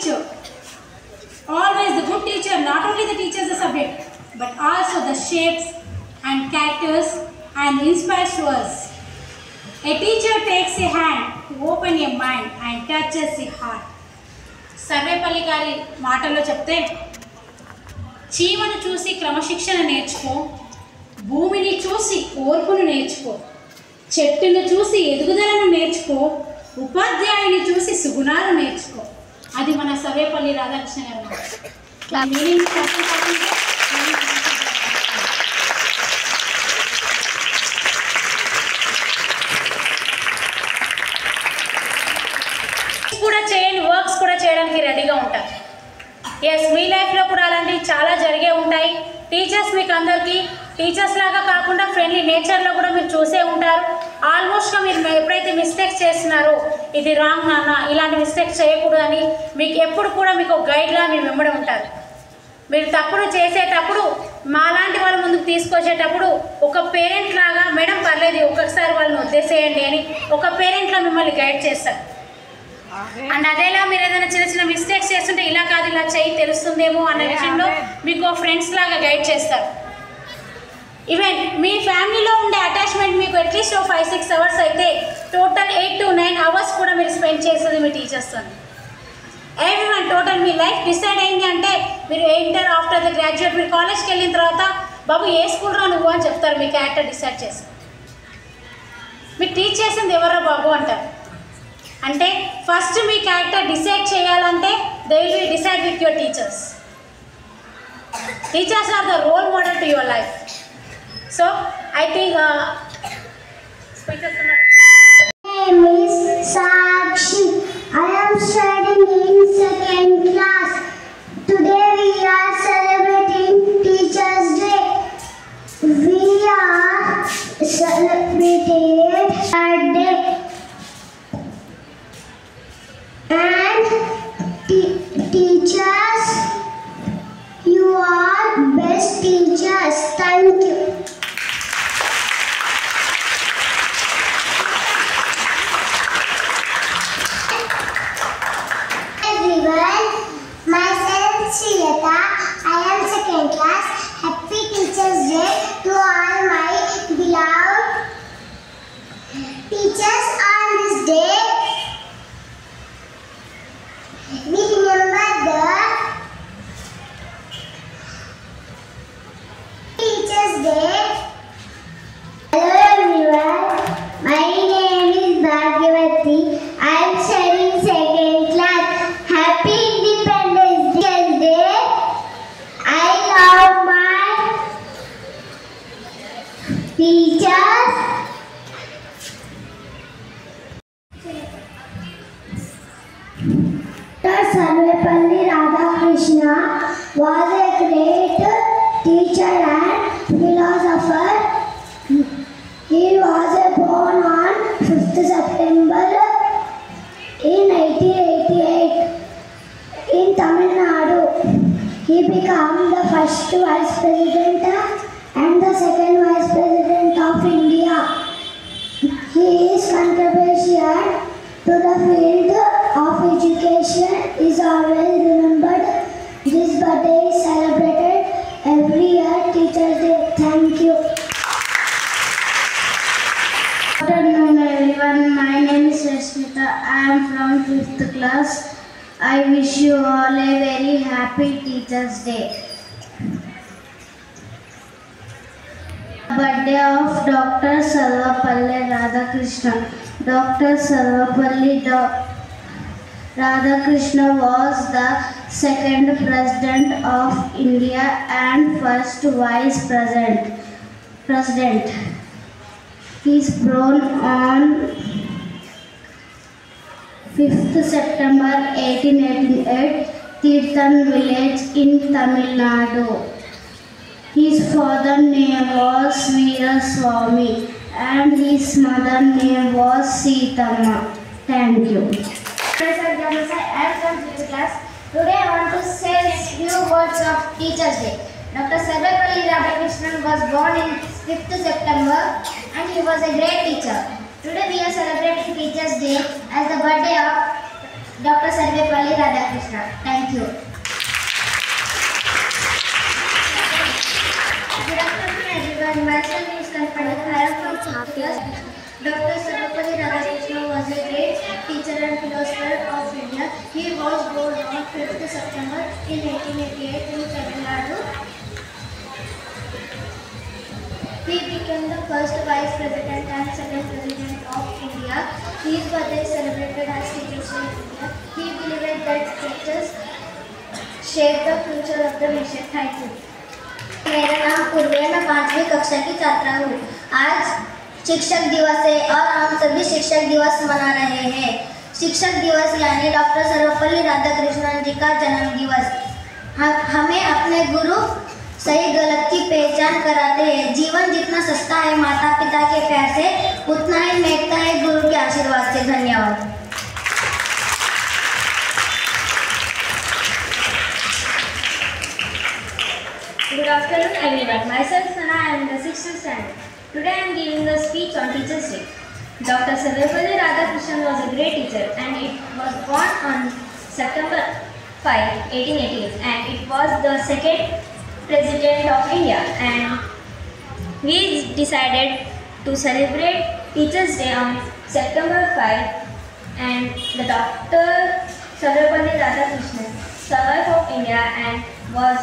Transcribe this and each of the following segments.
teacher. Always the good teacher not only the teaches the subject but also the shapes and characters and inspires to us. A teacher takes a hand to open a mind and touches a heart. Sarvepalli గారి మాటల్లో చెప్తే చీమను చూసి క్రమశిక్షణ నేర్చుకో, భూమిని చూసి ఓర్పును నేర్చుకో, చెట్టును చూసి ఎదుగుదలను నేర్చుకో, ఉపాధ్యాయుని చూసి సుగుణాలు నేర్చుకో. అది మన సర్వేపల్లి రాధాకృష్ణ గారు. కూడా చేయండి, వర్క్స్ కూడా చేయడానికి రెడీగా ఉంటారు. ఎస్, మీ లైఫ్లో కూడా అలాంటివి చాలా జరిగే ఉంటాయి. టీచర్స్ మీకు అందరికీ టీచర్స్ లాగా కాకుండా ఫ్రెండ్లీ నేచర్లో కూడా మీరు చూసే ఉంటారు. ఆల్మోస్ట్గా మీరు ఎప్పుడైతే మిస్టేక్స్ చేస్తున్నారో ఇది రాంగ్ నాన్న, ఇలాంటి మిస్టేక్స్ చేయకూడదని మీకు ఎప్పుడు కూడా మీకు గైడ్లా మీ వెంబడి ఉంటారు. మీరు తప్పులు చేసేటప్పుడు మాలాంటి వాళ్ళ ముందుకు తీసుకొచ్చేటప్పుడు ఒక పేరెంట్ లాగా మేడం పర్లేదు ఒక్కొక్కసారి వాళ్ళని వదిలేసేయండి అని ఒక పేరెంట్లా మిమ్మల్ని గైడ్ చేస్తారు. అండ్ అదేలా మీరు ఏదైనా చిన్న చిన్న మిస్టేక్స్ చేస్తుంటే ఇలా కాదు ఇలా చేయి తెలుస్తుందేమో అన్న విషయంలో మీకు ఫ్రెండ్స్ లాగా గైడ్ చేస్తారు. ఈవెన్ మీ ఫ్యామిలీలో ఉండే అటాచ్మెంట్ మీకు అట్లీస్ట్ 5-6 అవర్స్ అయితే టోటల్ 8 to 9 అవర్స్ కూడా మీరు స్పెండ్ చేసేది మీ టీచర్స్తో. ఎవ్రీవన్ టోటల్ మీ లైఫ్ డిసైడ్ అయింది అంటే మీరు ఇంటర్ ఆఫ్టర్ ద గ్రాడ్యుయేట్ మీరు కాలేజ్కి వెళ్ళిన తర్వాత బాబు ఏ స్కూల్ రా నువ్వు అని చెప్తారు. మీ క్యారెక్టర్ డిసైడ్ చేసి మీరు టీచ్ చేసింది ఎవరో బాబు అంటారు. అంటే ఫస్ట్ మీ క్యారెక్టర్ డిసైడ్ చేయాలంటే they will be decide with your teachers. Teachers are the role model to your life. So I think My name is Sakshi. I am studying in 2nd class. Today we are celebrating Teachers' Day. We are celebrating our day. And teachers, you are best teachers. Thank you. Everyone, myself Shriyata. I am 2nd class. Happy Teachers' Day to all my beloved teachers on this day. We remember the Teachers' Day. Hello everyone, my name is Bhagavati. I am studying 2nd class. Happy Independence Day. I love my teachers. Dr. Sarvepalli Radhakrishna was a great teacher and philosopher. He was born on 5th September in 1888 in Tamil Nadu. He became the first Vice President and the second Vice President of India. His contribution to the field of education is always remembered. This birthday is celebrated every year, Teachers' Day. Thank you. Good afternoon everyone. My name is Rashmita. I am from 5th class. I wish you all a very happy Teachers' Day. Birthday of Dr. Sarvepalli Radhakrishnan. Dr. Sarvepalli Radhakrishna was the second President of India and first Vice President. He is born on 5th September 1888, Tirthan village in Tamil Nadu. His father name was Veeraswamy and his mother name was Seethamma. Thank you. I am from 5th class. Today I want to say a few words of Teachers' Day. Dr. Sarvepalli Radhakrishnan was born in 5th September and he was a great teacher. Today we are celebrating Teachers' Day as the birthday of Dr. Sarvepalli Radhakrishnan. Thank you. Good afternoon, everyone. Myself is Kalpana. I am from Hafiz. Dr. Sarvepalli Radhakrishnan was a great teacher and philosopher of India. He was born on 5th September in 1888 in Tamil Nadu. He became the first Vice President and second President of India. His birthday is celebrated as Teachers' Day in India. He believed that teachers shape the future of the nation. Thank you. मेरा नाम पूर्वी है, मैं 5वीं कक्षा की छात्रा हूँ। आज शिक्षक दिवस है और हम सभी शिक्षक दिवस मना रहे हैं। शिक्षक दिवस यानी डॉक्टर सर्वपल्ली राधाकृष्णन जी का जन्म दिवस। हमें अपने गुरु सही गलत की पहचान कराते हैं। जीवन जितना सस्ता है माता पिता के प्यार से, उतना ही महकता है गुरु के आशीर्वाद से। धन्यवाद। Good afternoon, everyone. Myself Sana, I am in the 6th standard. Today I am giving a speech on Teachers' Day. Dr. Sarvepalli Radhakrishnan was a great teacher and it was born on September 5, 1888 and it was the second President of India, and we decided to celebrate Teachers' Day on September 5, and the Dr. Sarvepalli Radhakrishnan survived of India and was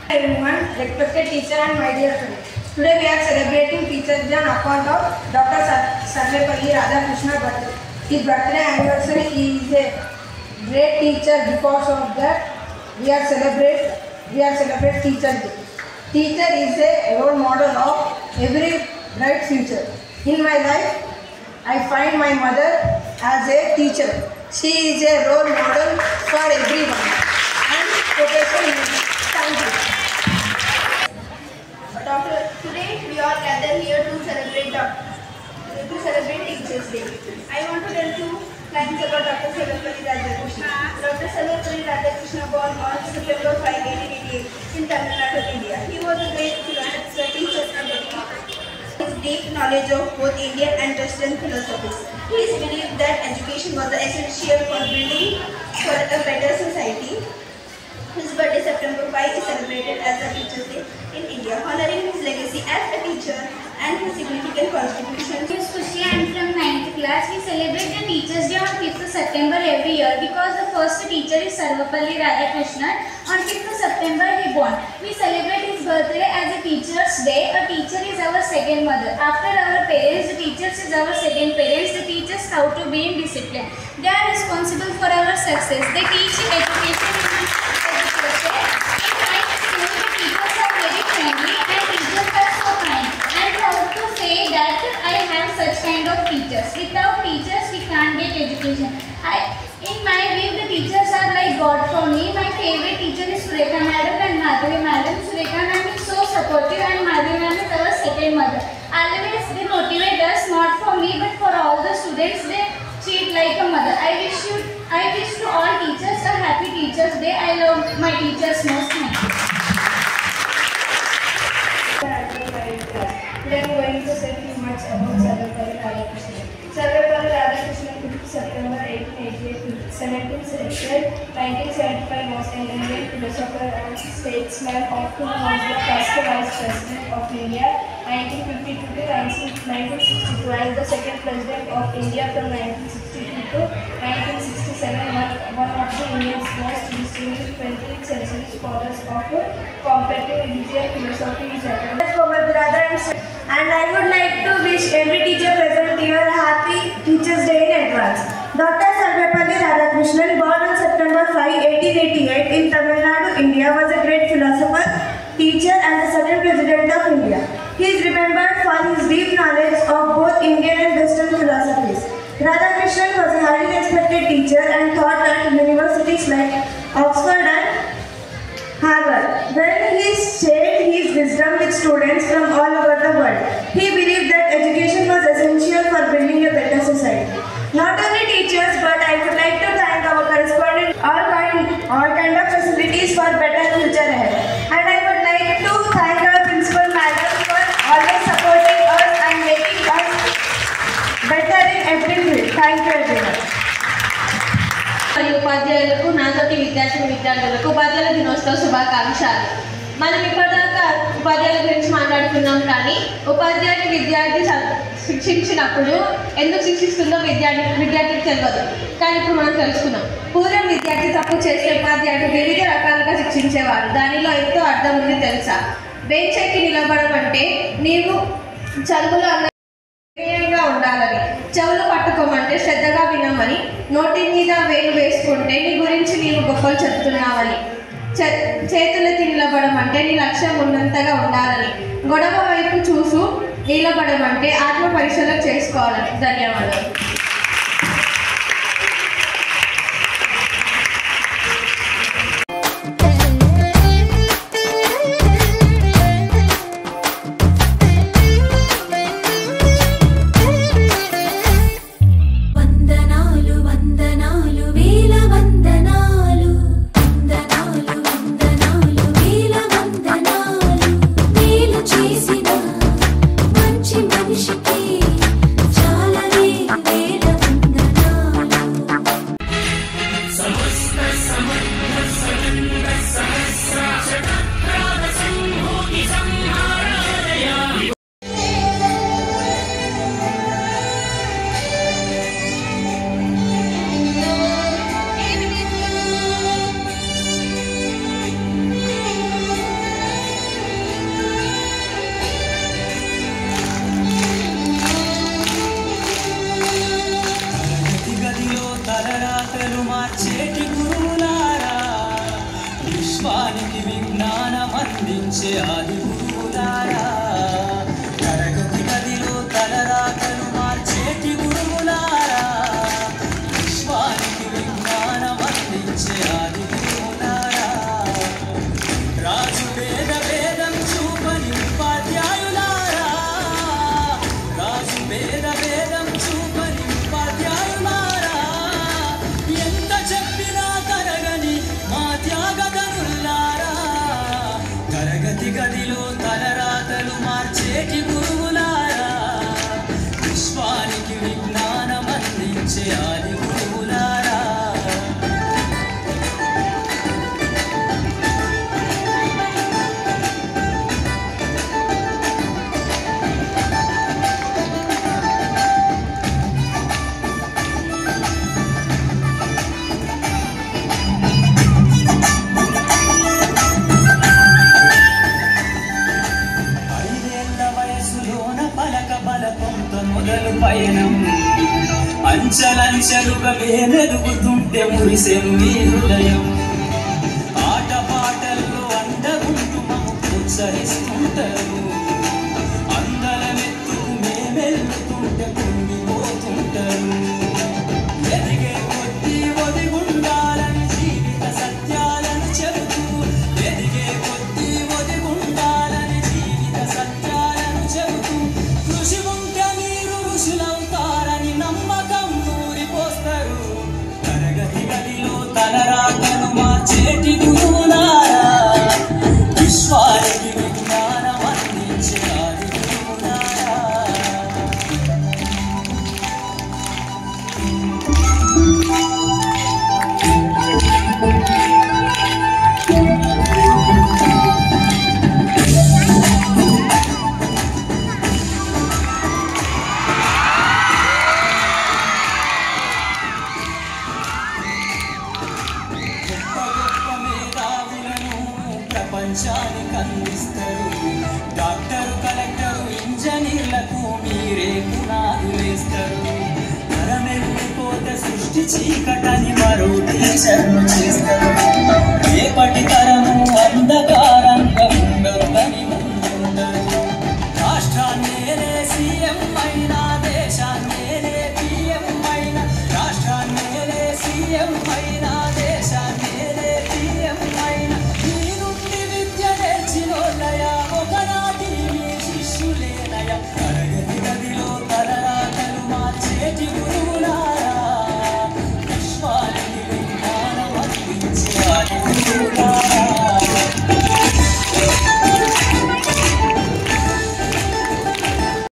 everyone, respected teacher and my dear friends. Today we are celebrating Teachers' Day on account of Dr. Sarvepalli Radhakrishnan's birthday. His birthday anniversary, he is a great teacher. Because of that, we are celebrate Teachers' Day. Teacher is a role model of every bright future. In my life, I find my mother as a teacher. She is a role model for everyone and Professor. Thank you. Today we all gather here to celebrate Teachers' Day. I want to tell two lines about Dr. Sarvepalli Radhakrishnan. Dr. Sarvepalli Radhakrishnan born on September 5, 1888 in Tamil Nadu, India. He was a great philosopher, teacher and educator. His deep knowledge of both Indian and Western philosophies. He believed that education was essential for building for a better society. His birthday, September 5, is celebrated as a Teachers' Day in India, honoring his legacy as a teacher and his significant contribution. My name is Kushi. I am from 9th class. We celebrate the Teachers' Day on 5th September every year because the first teacher is Sarvepalli Radhakrishnan. On 5th September he born. We celebrate his birthday as a Teachers' Day. A teacher is our second mother. After our parents, the teachers is our second parents. They teach us how to be in discipline. They are responsible for our success. They teach education in my school, the teachers are very friendly and teachers are so kind. I am proud to say that I have such kind of teachers. Without teachers, we can't get education. In my view, the teachers are like God for me. My favorite teacher is Surekha Madam and Madhavi Madam. Surekha Madam is so supportive and Madhavi Madam is our second mother. Always they motivate us, not for me but for all the students. They treat like a mother. I wish to all teachers a happy Teachers' Day. I love my teachers most. Thank you. Today I am going to say too much about Sarvepalli Radhakrishnan. Sarvepalli Radhakrishnan, 5th September 1888, 1975 was an Indian philosopher and statesman of who was the first Vice President of India, 1952 to 1962, and the second President of India from 1962 to 1967, one of the India's most distinguished 20th century scholars of comparative Indian philosophy is for my brother and I would like to wish every teacher present here a happy Teachers' Day in advance. Dr. Sarvepalli Radhakrishnan, born on September 5, 1888 in Tamil Nadu, India, was a great philosopher, teacher and the second President of India. He is remembered for his deep knowledge of both Indian and Western philosophies. Radhakrishnan was a highly respected teacher and taught at universities like Oxford and Harvard, where he shared his wisdom with students from all over the world. He believed that education was essential for building a better society. Not only teachers, but I would like to thank our correspondent, all kind of facilities for better future ahead. And I would like to thank our principal madam for always supporting us and making us better in every field. Thank you everyone. ఉపాధ్యాయులకు, నాతోటి విద్యార్థులకు ఉపాధ్యాయుల దినోత్సవ శుభాకాంక్షలు. మనం ఇప్పటిదాకా ఉపాధ్యాయుల గురించి మాట్లాడుకున్నాం, కానీ విద్యార్థి శిక్షించినప్పుడు ఎందుకు శిక్షిస్తుందో విద్యార్థికి తెలియదు. కానీ ఇప్పుడు మనం తెలుసుకున్నాం. పూర్వం విద్యార్థి తప్పు చేసే ఉపాధ్యాయుడు వివిధ రకాలుగా శిక్షించేవారు. దానిలో ఎంతో అర్థం ఉంది తెలుసా? బెంచ్ ఎక్కి నిలబడడం అంటే నీవు చదువులో వినయంగా ఉండాలని, చెవులు పట్టుకోమంటే శ్రద్ధగా వినమని, నోటి మీద వేలు వేసుకుంటే నీ గురించి నీవు గొప్పలు చెప్తున్నావని, చేతులెత్తి నిలబడమంటే నీ లక్ష్యం ఉన్నంతగా ఉండాలని, గొడవ వైపు చూసు నిలబడమంటే ఆత్మ పరిశీలన చేసుకోవాలని. ధన్యవాదాలు. మార్చేటి గురువులారా, విశ్వానికి విజ్ఞానం అందించే ఆది గురువులారా, తరగతి గదిలో తలరాతలు మార్చేటి గురువులారా, విశ్వానికి విజ్ఞానం అందించే ఆది గురువులారా, రాజు వేదం చూపని ఉపాధ్యాయులారా, రాజు వేదం చూపని ఉపాధ్యాయులారా, ఎంత చెప్పినా తరగని మా త్యాగధనులారా, తరగతి గదిలో తలరాతలు మార్చేటి గురువులారా, విశ్వానికి విజ్ఞానం అందించే ఆది గురువులారా. మొదలు పయనం అంచలంచెలుగా వేలెదుగుతుంటే మురిసెను ఈ హృదయం, ఆట పాటల్లో అండగుంటూ మమ్ము ప్రోత్సహిస్తుంటారు, అందలమెత్తుకు మేమెల్లుతుంటే పొంగిపోతుంటారు, ఎదిగే కొద్దీ ఒదిగుండాలని జీవిత సత్యాలను చెబుతూ, ఎదిగే కొద్దీ ఒదిగుండాలని జీవిత సత్యాలను చెబుతూ, కృషి ఉంటే మీరు ఋషులవుతారని నమ్మకం నూరిపోస్తారు, తరగతి గదిలో తలరాతలు మార్చేటి గురువులారా, విశ్వానికి విజ్ఞానం అందించే ఆది గురువులారా. ప్రపంచానికి అందిస్తారు, డాక్టరు కలెక్టరు ఇంజనీర్లకు మీరే పునాదులేస్తారు, తరమెళ్ళిపోతే సృష్టి చీకటని మరో టీచర్ను చేస్తారు.